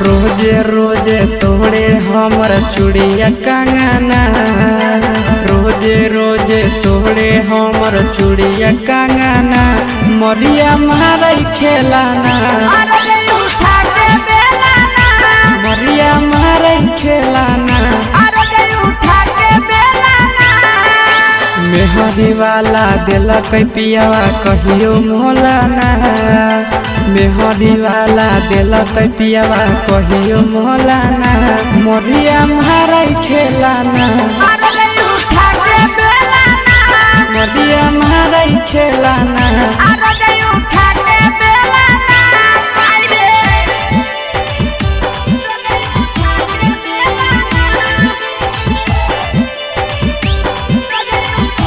रोजे रोजे तोड़े हमर चूड़िया कंगना, रोजे रोजे तोड़े हमर चूड़िया कंगना, मरिया मारई खेलाना, मरिया मारई खेलाना। मेहदी वाला दिलक पियावा कहियो मोलाना, मेहदी वाला दिलक पियावा कहियो मोलाना, मरिया मारई खेलाना।